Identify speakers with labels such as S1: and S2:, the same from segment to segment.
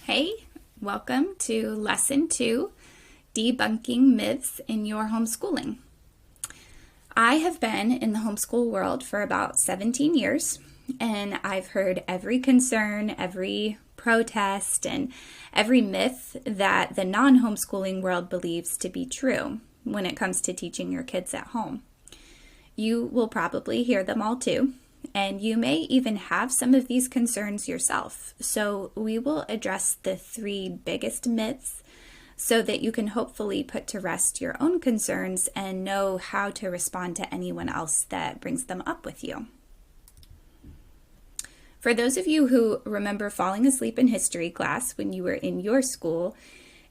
S1: Hey, welcome to Lesson 2, Debunking Myths in Your Homeschooling. I have been in the homeschool world for about 17 years, and I've heard every concern, every protest, and every myth that the non-homeschooling world believes to be true when it comes to teaching your kids at home. You will probably hear them all too. And you may even have some of these concerns yourself. So we will address the 3 biggest myths so that you can hopefully put to rest your own concerns and know how to respond to anyone else that brings them up with you. For those of you who remember falling asleep in history class when you were in your school,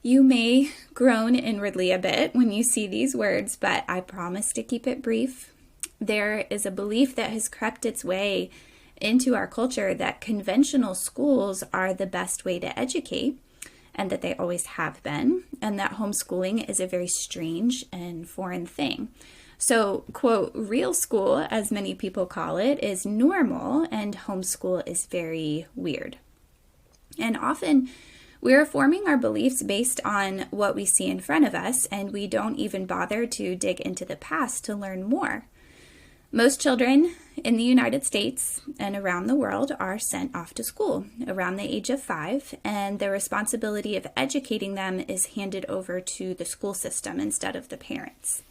S1: you may groan inwardly a bit when you see these words, but I promise to keep it brief. There is a belief that has crept its way into our culture that conventional schools are the best way to educate, and that they always have been, and that homeschooling is a very strange and foreign thing. So, quote, real school, as many people call it, is normal, and homeschool is very weird. And often we're forming our beliefs based on what we see in front of us, and we don't even bother to dig into the past to learn more. Most children in the United States and around the world are sent off to school around the age of 5, and the responsibility of educating them is handed over to the school system instead of the parents.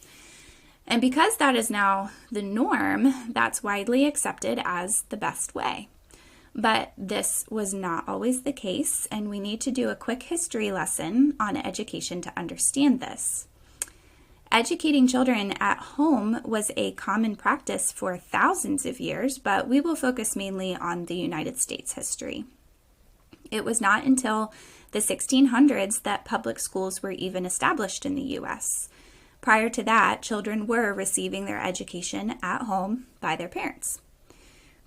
S1: And because that is now the norm, that's widely accepted as the best way. But this was not always the case, and we need to do a quick history lesson on education to understand this. Educating children at home was a common practice for thousands of years, but we will focus mainly on the United States history. It was not until the 1600s that public schools were even established in the U.S. Prior to that, children were receiving their education at home by their parents.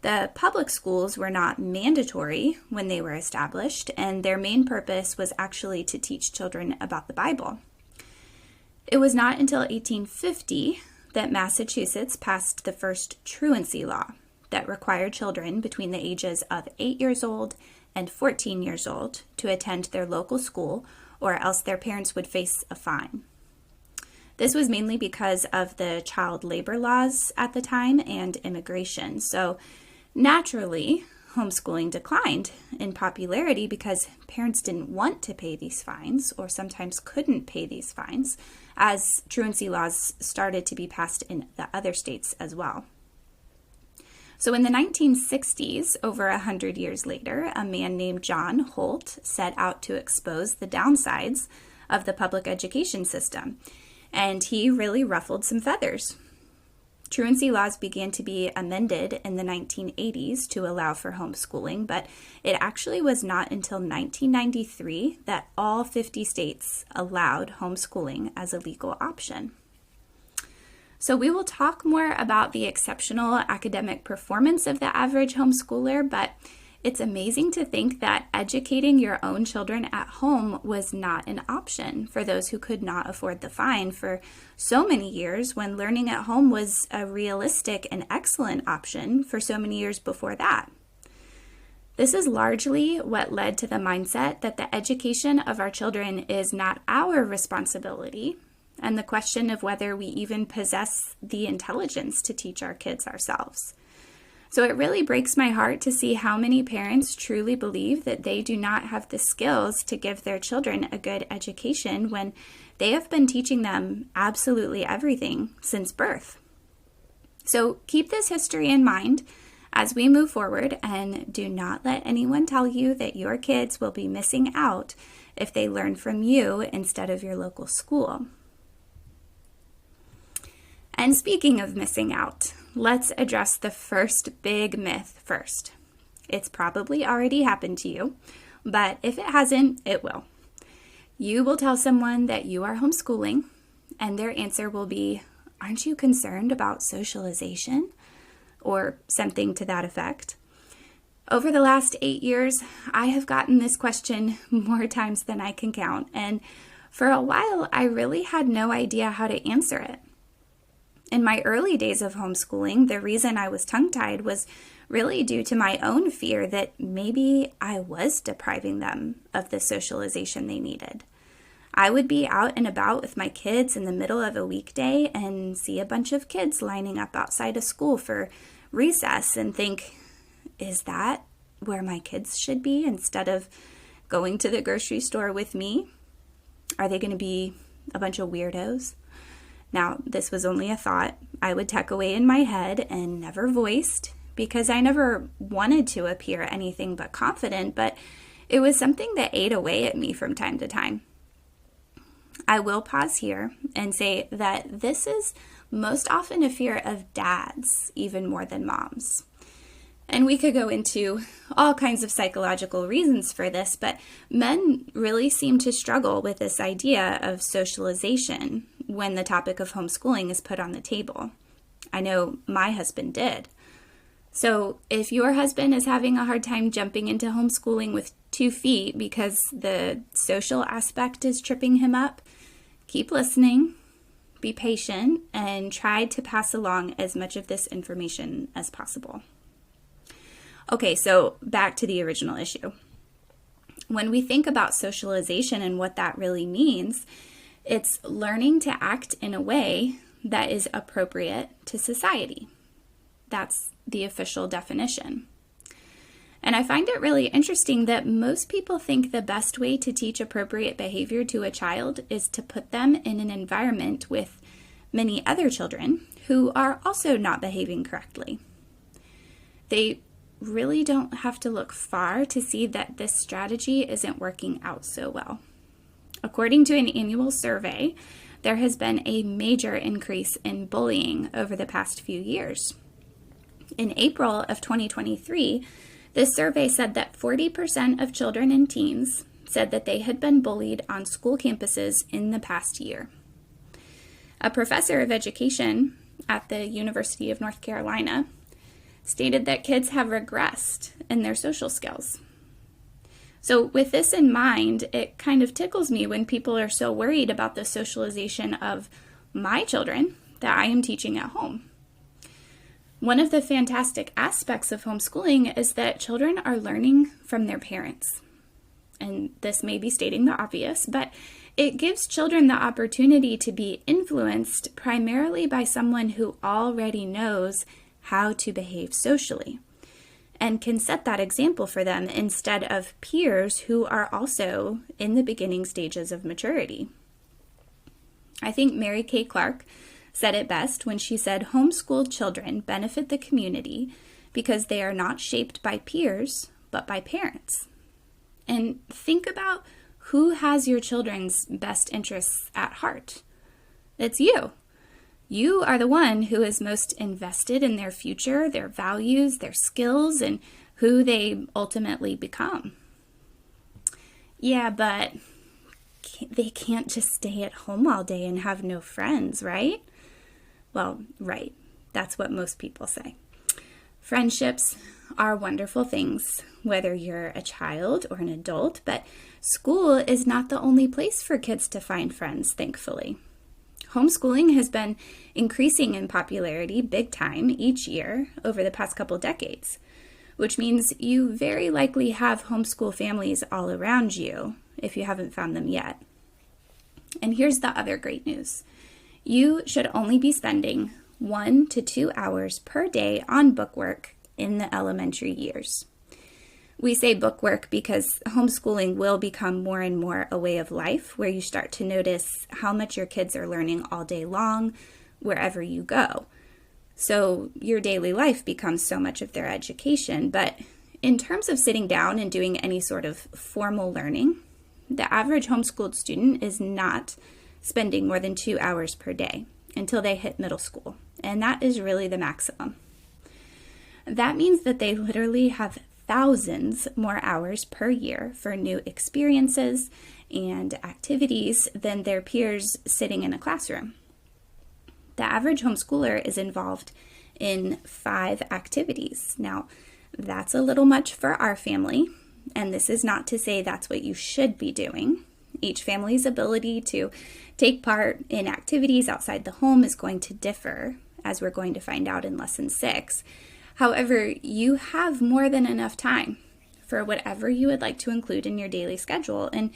S1: The public schools were not mandatory when they were established, and their main purpose was actually to teach children about the Bible. It was not until 1850 that Massachusetts passed the first truancy law that required children between the ages of 8 years old and 14 years old to attend their local school, or else their parents would face a fine. This was mainly because of the child labor laws at the time and immigration. So naturally, homeschooling declined in popularity because parents didn't want to pay these fines, or sometimes couldn't pay these fines, as truancy laws started to be passed in the other states as well. So in the 1960s, over 100 years later, a man named John Holt set out to expose the downsides of the public education system, and he really ruffled some feathers. Truancy laws began to be amended in the 1980s to allow for homeschooling, but it actually was not until 1993 that all 50 states allowed homeschooling as a legal option. So we will talk more about the exceptional academic performance of the average homeschooler, but it's amazing to think that educating your own children at home was not an option for those who could not afford the fine for so many years, when learning at home was a realistic and excellent option for so many years before that. This is largely what led to the mindset that the education of our children is not our responsibility, and the question of whether we even possess the intelligence to teach our kids ourselves. So it really breaks my heart to see how many parents truly believe that they do not have the skills to give their children a good education when they have been teaching them absolutely everything since birth. So keep this history in mind as we move forward, and do not let anyone tell you that your kids will be missing out if they learn from you instead of your local school. And speaking of missing out, let's address the first big myth first. It's probably already happened to you, but if it hasn't, it will. You will tell someone that you are homeschooling, and their answer will be, "Aren't you concerned about socialization?" or something to that effect. Over the last 8 years, I have gotten this question more times than I can count, and for a while, I really had no idea how to answer it. In my early days of homeschooling, the reason I was tongue-tied was really due to my own fear that maybe I was depriving them of the socialization they needed. I would be out and about with my kids in the middle of a weekday and see a bunch of kids lining up outside of school for recess and think, is that where my kids should be instead of going to the grocery store with me? Are they going to be a bunch of weirdos? Now, this was only a thought I would tuck away in my head and never voiced because I never wanted to appear anything but confident, but it was something that ate away at me from time to time. I will pause here and say that this is most often a fear of dads, even more than moms. And we could go into all kinds of psychological reasons for this, but men really seem to struggle with this idea of socialization when the topic of homeschooling is put on the table. I know my husband did. So if your husband is having a hard time jumping into homeschooling with 2 feet because the social aspect is tripping him up, keep listening, be patient, and try to pass along as much of this information as possible. Okay, so back to the original issue. When we think about socialization and what that really means, it's learning to act in a way that is appropriate to society. That's the official definition. And I find it really interesting that most people think the best way to teach appropriate behavior to a child is to put them in an environment with many other children who are also not behaving correctly. They really don't have to look far to see that this strategy isn't working out so well. According to an annual survey, there has been a major increase in bullying over the past few years. In April of 2023, this survey said that 40% of children and teens said that they had been bullied on school campuses in the past year. A professor of education at the University of North Carolina stated that kids have regressed in their social skills. So with this in mind, it kind of tickles me when people are so worried about the socialization of my children that I am teaching at home. One of the fantastic aspects of homeschooling is that children are learning from their parents. And this may be stating the obvious, but it gives children the opportunity to be influenced primarily by someone who already knows how to behave socially and can set that example for them instead of peers who are also in the beginning stages of maturity. I think Mary Kay Clark said it best when she said, "Homeschooled children benefit the community because they are not shaped by peers, but by parents." And think about who has your children's best interests at heart. It's you. You are the one who is most invested in their future, their values, their skills, and who they ultimately become. Yeah, but they can't just stay at home all day and have no friends, right? Well, right. That's what most people say. Friendships are wonderful things, whether you're a child or an adult, but school is not the only place for kids to find friends, thankfully. Homeschooling has been increasing in popularity big time each year over the past couple decades, which means you very likely have homeschool families all around you if you haven't found them yet. And here's the other great news. You should only be spending 1 to 2 hours per day on bookwork in the elementary years. We say bookwork because homeschooling will become more and more a way of life where you start to notice how much your kids are learning all day long, wherever you go. So your daily life becomes so much of their education. But in terms of sitting down and doing any sort of formal learning, the average homeschooled student is not spending more than 2 hours per day until they hit middle school. And that is really the maximum. That means that they literally have thousands more hours per year for new experiences and activities than their peers sitting in a classroom. The average homeschooler is involved in 5 activities. Now, that's a little much for our family, and this is not to say that's what you should be doing. Each family's ability to take part in activities outside the home is going to differ, as we're going to find out in Lesson 6. However, you have more than enough time for whatever you would like to include in your daily schedule. And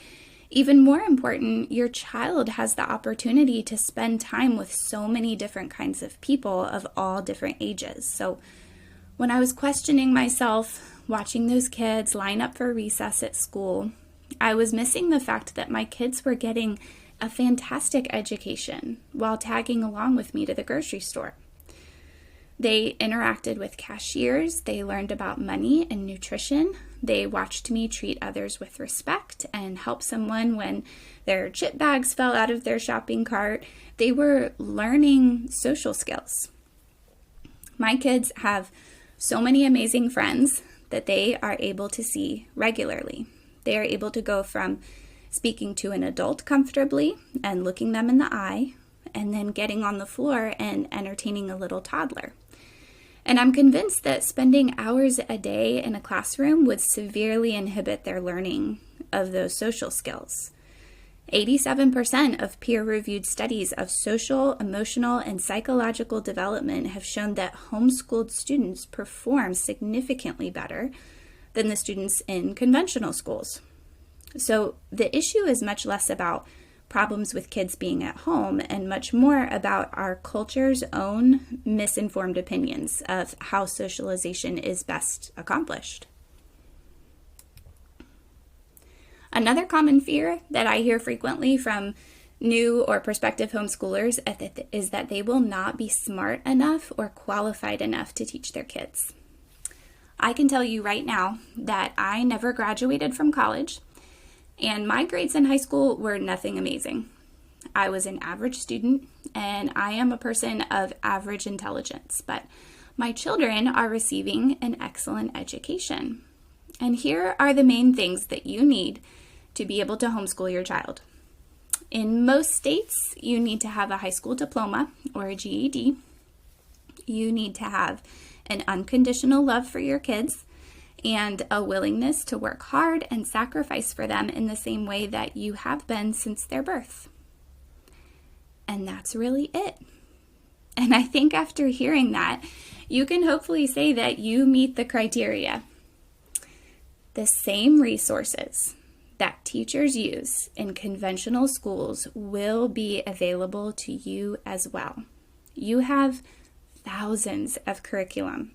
S1: even more important, your child has the opportunity to spend time with so many different kinds of people of all different ages. So when I was questioning myself, watching those kids line up for recess at school, I was missing the fact that my kids were getting a fantastic education while tagging along with me to the grocery store. They interacted with cashiers, they learned about money and nutrition, they watched me treat others with respect and help someone when their chip bags fell out of their shopping cart. They were learning social skills. My kids have so many amazing friends that they are able to see regularly. They are able to go from speaking to an adult comfortably and looking them in the eye, and then getting on the floor and entertaining a little toddler. And I'm convinced that spending hours a day in a classroom would severely inhibit their learning of those social skills. 87% of peer-reviewed studies of social, emotional, and psychological development have shown that homeschooled students perform significantly better than the students in conventional schools. So the issue is much less about problems with kids being at home and much more about our culture's own misinformed opinions of how socialization is best accomplished. Another common fear that I hear frequently from new or prospective homeschoolers is that they will not be smart enough or qualified enough to teach their kids. I can tell you right now that I never graduated from college, and my grades in high school were nothing amazing. I was an average student, and I am a person of average intelligence, but my children are receiving an excellent education. And here are the main things that you need to be able to homeschool your child. In most states, you need to have a high school diploma or a GED. You need to have an unconditional love for your kids and a willingness to work hard and sacrifice for them in the same way that you have been since their birth. And that's really it. And I think after hearing that, you can hopefully say that you meet the criteria. The same resources that teachers use in conventional schools will be available to you as well. You have thousands of curriculum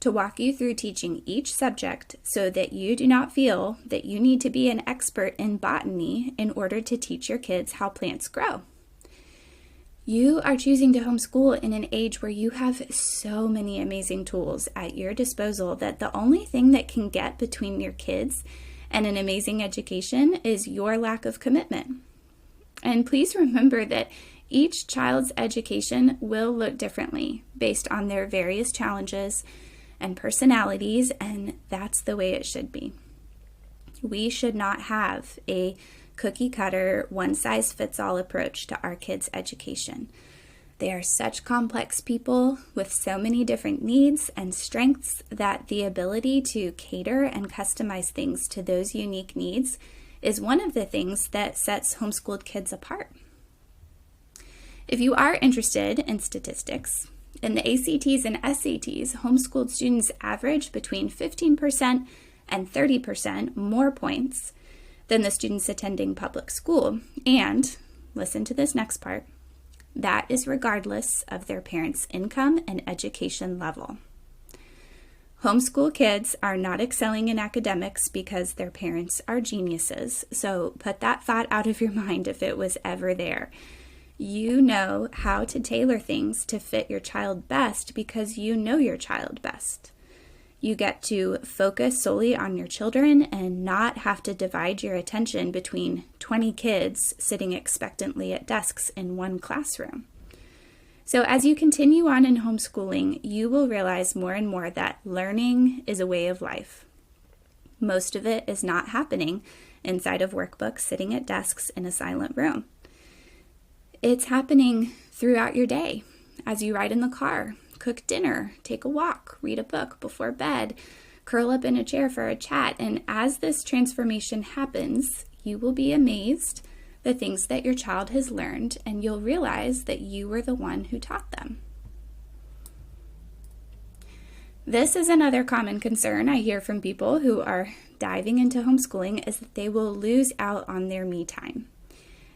S1: to walk you through teaching each subject so that you do not feel that you need to be an expert in botany in order to teach your kids how plants grow. You are choosing to homeschool in an age where you have so many amazing tools at your disposal that the only thing that can get between your kids and an amazing education is your lack of commitment. And please remember that each child's education will look differently based on their various challenges and personalities, and that's the way it should be. We should not have a cookie-cutter, one-size-fits-all approach to our kids' education. They are such complex people with so many different needs and strengths that the ability to cater and customize things to those unique needs is one of the things that sets homeschooled kids apart. If you are interested in statistics, in the ACTs and SATs, homeschooled students average between 15% and 30% more points than the students attending public school. And, listen to this next part, that is regardless of their parents' income and education level. Homeschool kids are not excelling in academics because their parents are geniuses, so put that thought out of your mind if it was ever there. You know how to tailor things to fit your child best because you know your child best. You get to focus solely on your children and not have to divide your attention between 20 kids sitting expectantly at desks in one classroom. So as you continue on in homeschooling, you will realize more and more that learning is a way of life. Most of it is not happening inside of workbooks sitting at desks in a silent room. It's happening throughout your day, as you ride in the car, cook dinner, take a walk, read a book before bed, curl up in a chair for a chat. And as this transformation happens, You will be amazed the things that your child has learned, and you'll realize that you were the one who taught them. This is another common concern I hear from people who are diving into homeschooling, is that they will lose out on their me time.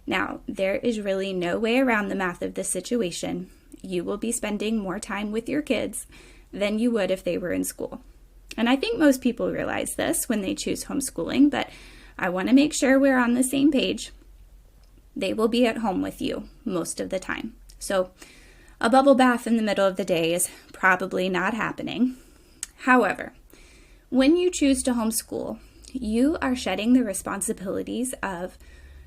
S1: Now, there is really no way around the math of this situation. You will be spending more time with your kids than you would if they were in school. And I think most people realize this when they choose homeschooling, but I want to make sure we're on the same page. They will be at home with you most of the time. So a bubble bath in the middle of the day is probably not happening. However, when you choose to homeschool, you are shedding the responsibilities of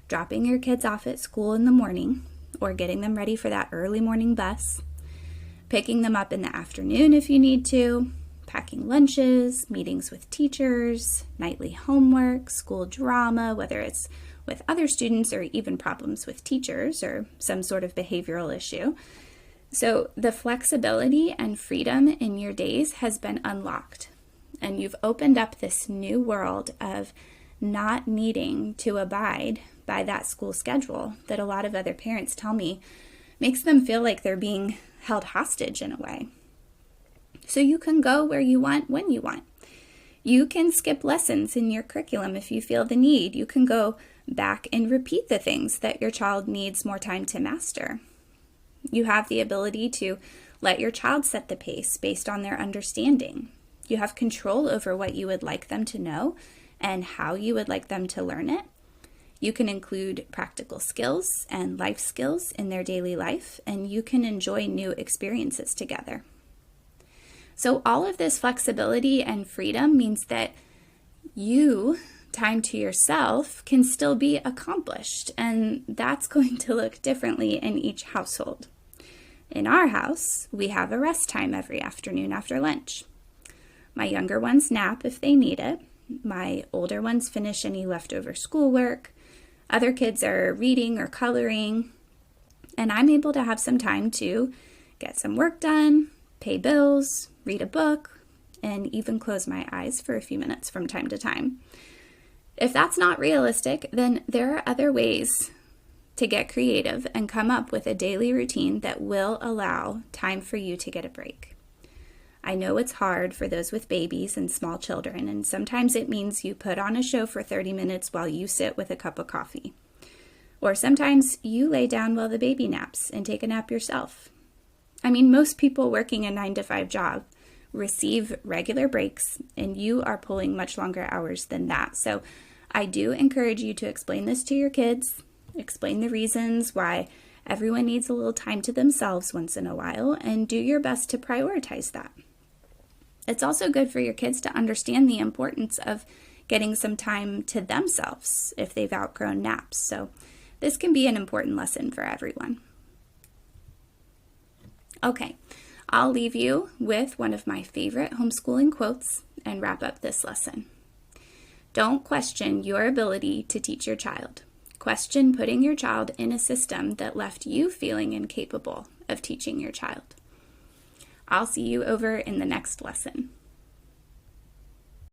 S1: dropping your kids off at school in the morning or getting them ready for that early morning bus, picking them up in the afternoon if you need to, packing lunches, meetings with teachers, nightly homework, school drama, whether it's with other students or even problems with teachers or some sort of behavioral issue. So the flexibility and freedom in your days has been unlocked, and you've opened up this new world of not needing to abide by that school schedule that a lot of other parents tell me makes them feel like they're being held hostage in a way. So you can go where you want when you want. You can skip lessons in your curriculum if you feel the need. You can go back and repeat the things that your child needs more time to master. You have the ability to let your child set the pace based on their understanding. You have control over what you would like them to know and how you would like them to learn it. You can include practical skills and life skills in their daily life, and you can enjoy new experiences together. So all of this flexibility and freedom means that time to yourself can still be accomplished, and that's going to look differently in each household. In our house, we have a rest time every afternoon after lunch. My younger ones nap if they need it. My older ones finish any leftover schoolwork. Other kids are reading or coloring, and I'm able to have some time to get some work done, pay bills, read a book, and even close my eyes for a few minutes from time to time. If that's not realistic, then there are other ways to get creative and come up with a daily routine that will allow time for you to get a break. I know it's hard for those with babies and small children, and sometimes it means you put on a show for 30 minutes while you sit with a cup of coffee. Or sometimes you lay down while the baby naps and take a nap yourself. I mean, most people working a 9-to-5 job receive regular breaks, and you are pulling much longer hours than that. So I do encourage you to explain this to your kids, explain the reasons why everyone needs a little time to themselves once in a while, and do your best to prioritize that. It's also good for your kids to understand the importance of getting some time to themselves if they've outgrown naps. So this can be an important lesson for everyone. Okay, I'll leave you with one of my favorite homeschooling quotes and wrap up this lesson. Don't question your ability to teach your child. Question putting your child in a system that left you feeling incapable of teaching your child. I'll see you over in the next lesson.